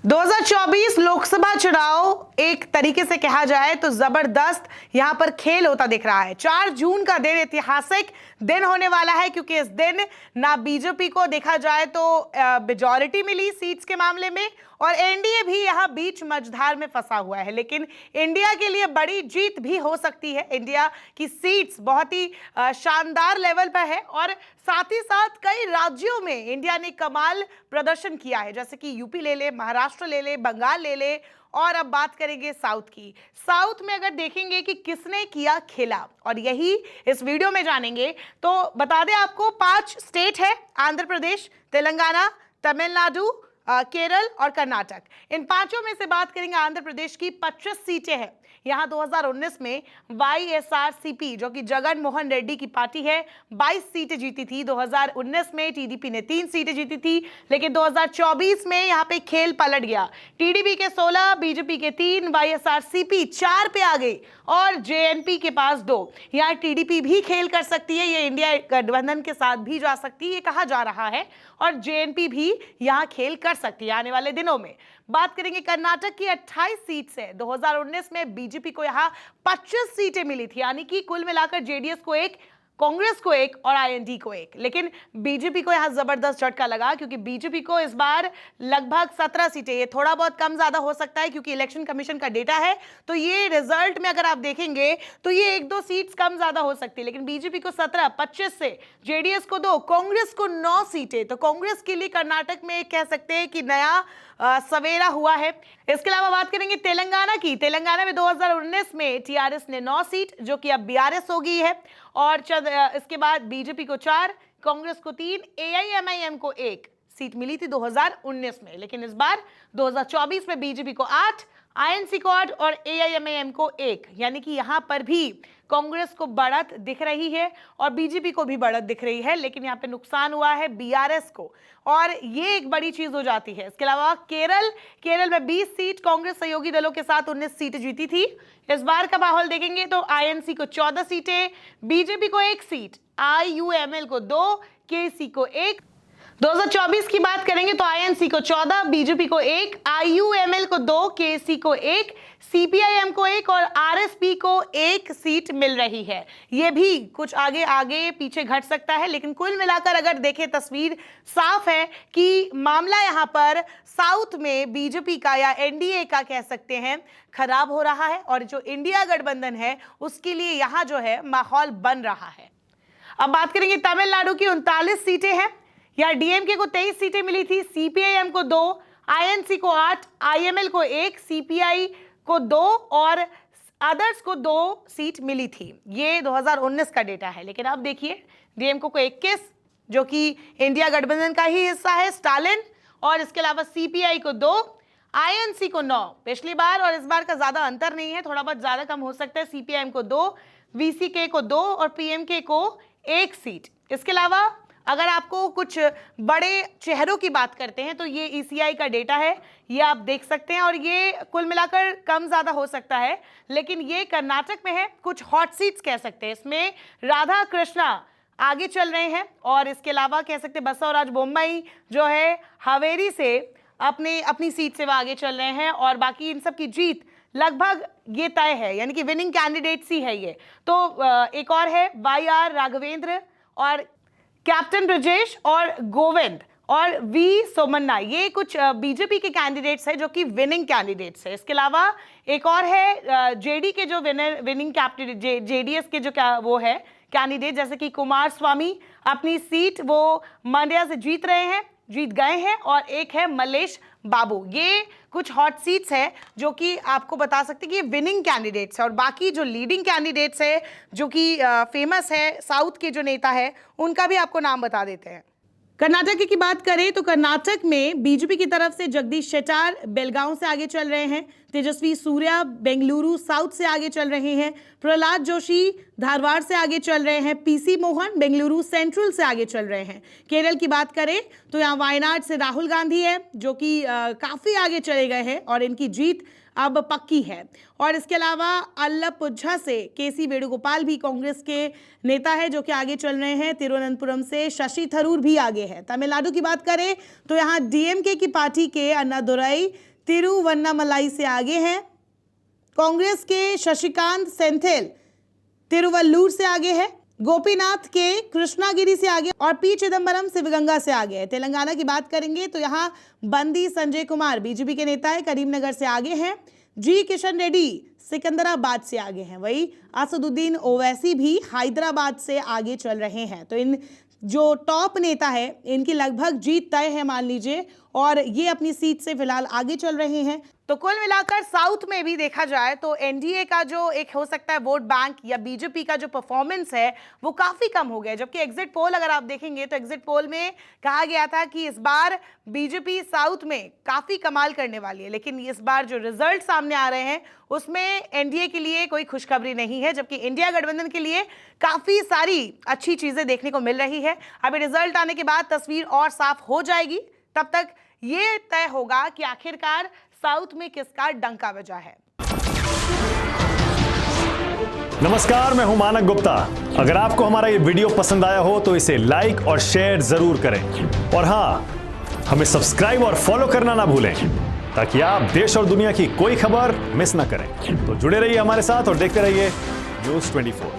2024 लोकसभा चुनाव एक तरीके से कहा जाए तो जबरदस्त यहां पर खेल होता दिख रहा है। 4 जून का दिन ऐतिहासिक दिन होने वाला है क्योंकि इस दिन ना बीजेपी को देखा जाए तो मेजॉरिटी मिली सीट्स के मामले में और एनडीए भी यहां बीच मझधार में फंसा हुआ है, लेकिन इंडिया के लिए बड़ी जीत भी हो सकती है। इंडिया की सीट्स बहुत ही शानदार लेवल पर है और साथ ही साथ कई राज्यों में इंडिया ने कमाल प्रदर्शन किया है, जैसे कि यूपी ले ले, महाराष्ट्र ले ले, बंगाल ले ले। और अब बात करेंगे साउथ की। साउथ में अगर देखेंगे कि किसने किया खेला और यही इस वीडियो में जानेंगे। तो बता दें आपको 5 स्टेट है, आंध्र प्रदेश, तेलंगाना, तमिलनाडु, केरल और कर्नाटक। इन पांचों में से बात करेंगे आंध्र प्रदेश की 25 सीटें हैं। यहां 2019 में वाईएसआरसीपी जो कि जगन मोहन रेड्डी की पार्टी है 22 सीटें जीती थी। 2019 में टीडीपी ने 3 सीटें जीती थी, लेकिन 2024 में यहां पे खेल पलट गया। टीडीपी के 16, बीजेपी के 3, वाईएसआरसीपी 4 पे आ गई और जेएनपी के पास 2। यहां टीडीपी भी खेल कर सकती है, ये इंडिया गठबंधन के साथ भी जा सकती है, ये कहा जा रहा है, और जेएनपी भी यहां खेल कर सकती है आने वाले दिनों में। बात करेंगे कर्नाटक की 28 सीट से। 2019 में बीजेपी को यहां 25 सीटें मिली थी, यानी कि कुल मिलाकर जेडीएस को 1, कांग्रेस को 1 और आईएनडी को 1। लेकिन बीजेपी को यहां जबरदस्त झटका लगा क्योंकि बीजेपी को इस बार लगभग 17 सीटें, ये थोड़ा बहुत कम ज्यादा हो सकता है क्योंकि इलेक्शन कमीशन का डेटा है, तो ये रिजल्ट में अगर आप देखेंगे तो ये 1-2 सीट्स कम ज्यादा हो सकती है। लेकिन बीजेपी को 17, 25 से, जेडीएस को 2, कांग्रेस को 9 सीटें। तो कांग्रेस के लिए कर्नाटक में कह सकते हैं कि नया सवेरा हुआ है। इसके अलावा बात करेंगे तेलंगाना की। तेलंगाना में 2019 में टीआरएस ने 9 सीट जो कि अब बीआरएस हो गई है, और इसके बाद बीजेपी को 4, कांग्रेस को 3, एआईएमआईएम को 1 सीट मिली थी 2019 में। लेकिन इस बार 2024 में बीजेपी को 8, आईएनसी को 8 और एआईएमआईएम को 1, यानी कि यहां पर भी कांग्रेस को बढ़त दिख रही है और बीजेपी को भी बढ़त दिख रही है, लेकिन यहां पे नुकसान हुआ है बीआरएस को, और ये एक बड़ी चीज हो जाती है। इसके अलावा केरल में 20 सीट, कांग्रेस सहयोगी दलों के साथ 19 सीटें जीती थी। इस बार का माहौल देखेंगे तो आईएनसी को 14 सीटें, बीजेपी को 1 सीट, आईयूएमएल को 2, केसी को 1। 2024 की बात करेंगे तो आईएनसी को 14, बीजेपी को 1, आईयूएमएल को 2, केसी को 1, सीपीआईएम को 1 और आरएसपी को 1 सीट मिल रही है। यह भी कुछ आगे पीछे घट सकता है, लेकिन कुल मिलाकर अगर देखें तस्वीर साफ है कि मामला यहां पर साउथ में बीजेपी का या एनडीए का कह सकते हैं खराब हो रहा है, और जो इंडिया गठबंधन है उसके लिए यहां जो है माहौल बन रहा है। अब बात करेंगे तमिलनाडु की 39 सीटें हैं। या डीएमके को 23 सीटें मिली थी, सीपीआईएम को 2, आईएनसी को 8, आईएमएल को 1, सीपीआई को 2 और अदर्स को 2 सीट मिली थी। ये 2019 का डेटा है। लेकिन अब देखिए डीएमके को 21 जो कि इंडिया गठबंधन का ही हिस्सा है, स्टालिन, और इसके अलावा सीपीआई को 2, आईएनसी को 9। पिछली बार और इस बार का ज्यादा अंतर नहीं है, थोड़ा बहुत ज्यादा कम हो सकता है। सीपीआईएम को 2, वीसीके को 2 और पीएमके को 1 सीट। इसके अलावा अगर आपको कुछ बड़े चेहरों की बात करते हैं तो ये ईसीआई का डेटा है, ये आप देख सकते हैं, और ये कुल मिलाकर कम ज्यादा हो सकता है, लेकिन ये कर्नाटक में है। कुछ हॉट सीट्स कह सकते हैं, इसमें राधा कृष्णा आगे चल रहे हैं, और इसके अलावा कह सकते हैं बसवराज बोम्मई जो है हावेरी से अपनी सीट से वो आगे चल रहे हैं, और बाकी इन सब की जीत लगभग ये तय है, यानी कि विनिंग कैंडिडेट्स ही है ये। तो एक और है वाईआर राघवेंद्र और कैप्टन ब्रजेश और गोविंद और वी सोमन्ना, ये कुछ बीजेपी के कैंडिडेट्स हैं जो कि विनिंग कैंडिडेट्स है। इसके अलावा एक और है जेडी के जो विनिंग कैंडिडेट, जेडीएस के जो वो है कैंडिडेट, जैसे कि कुमार स्वामी अपनी सीट वो मंड्या से जीत गए हैं, और एक है मलेश बाबू। ये कुछ हॉट सीट्स है जो कि आपको बता सकते हैं कि ये विनिंग कैंडिडेट्स है, और बाकी जो लीडिंग कैंडिडेट्स है जो कि फेमस है साउथ के जो नेता है उनका भी आपको नाम बता देते हैं। कर्नाटक की बात करें तो कर्नाटक में बीजेपी की तरफ से जगदीश शेट्टार बेलगांव से आगे चल रहे हैं, तेजस्वी सूर्या बेंगलुरु साउथ से आगे चल रहे हैं, प्रहलाद जोशी धारवाड़ से आगे चल रहे हैं, पीसी मोहन बेंगलुरु सेंट्रल से आगे चल रहे हैं। केरल की बात करें तो यहाँ वायनाड से राहुल गांधी है जो कि काफ़ी आगे चले गए हैं और इनकी जीत अब पक्की है। और इसके अलावा अल्लापुझा से केसी वेणुगोपाल भी कांग्रेस के नेता है जो कि आगे चल रहे हैं। तिरुवनंतपुरम से शशि थरूर भी आगे है। तमिलनाडु की बात करें तो यहाँ डीएमके की पार्टी के अन्नादुरई तिरुवन्नामलाई से आगे हैं। कांग्रेस के शशिकांत सेंथिल तिरुवल्लूर से आगे है। गोपीनाथ के कृष्णागिरी से आगे और पी चिदम्बरम शिवगंगा से आगे है। तेलंगाना की बात करेंगे तो यहां बंदी संजय कुमार बीजेपी के नेता है, करीमनगर से आगे हैं। जी किशन रेड्डी सिकंदराबाद से आगे हैं। वही असदुद्दीन ओवैसी भी हैदराबाद से आगे चल रहे हैं। तो इन जो टॉप नेता है इनकी लगभग जीत तय है मान लीजिए, और ये अपनी सीट से फिलहाल आगे चल रहे हैं। तो कुल मिलाकर साउथ में भी देखा जाए तो एनडीए का जो एक हो सकता है वोट बैंक या बीजेपी का जो परफॉर्मेंस है वो काफी कम हो गया। जबकि एग्जिट पोल अगर आप देखेंगे तो एग्जिट पोल में कहा गया था कि इस बार बीजेपी साउथ में काफी कमाल करने वाली है, लेकिन इस बार जो रिजल्ट सामने आ रहे हैं उसमें एनडीए के लिए कोई खुशखबरी नहीं है, जबकि इंडिया गठबंधन के लिए काफी सारी अच्छी चीजें देखने को मिल रही है। अभी रिजल्ट आने के बाद तस्वीर और साफ हो जाएगी, तब तक ये तय होगा कि आखिरकार साउथ में किसका डंका बजा है। नमस्कार, मैं हूं मानक गुप्ता। अगर आपको हमारा ये वीडियो पसंद आया हो तो इसे लाइक और शेयर जरूर करें, और हां, हमें सब्सक्राइब और फॉलो करना ना भूलें ताकि आप देश और दुनिया की कोई खबर मिस ना करें। तो जुड़े रहिए हमारे साथ और देखते रहिए News 24।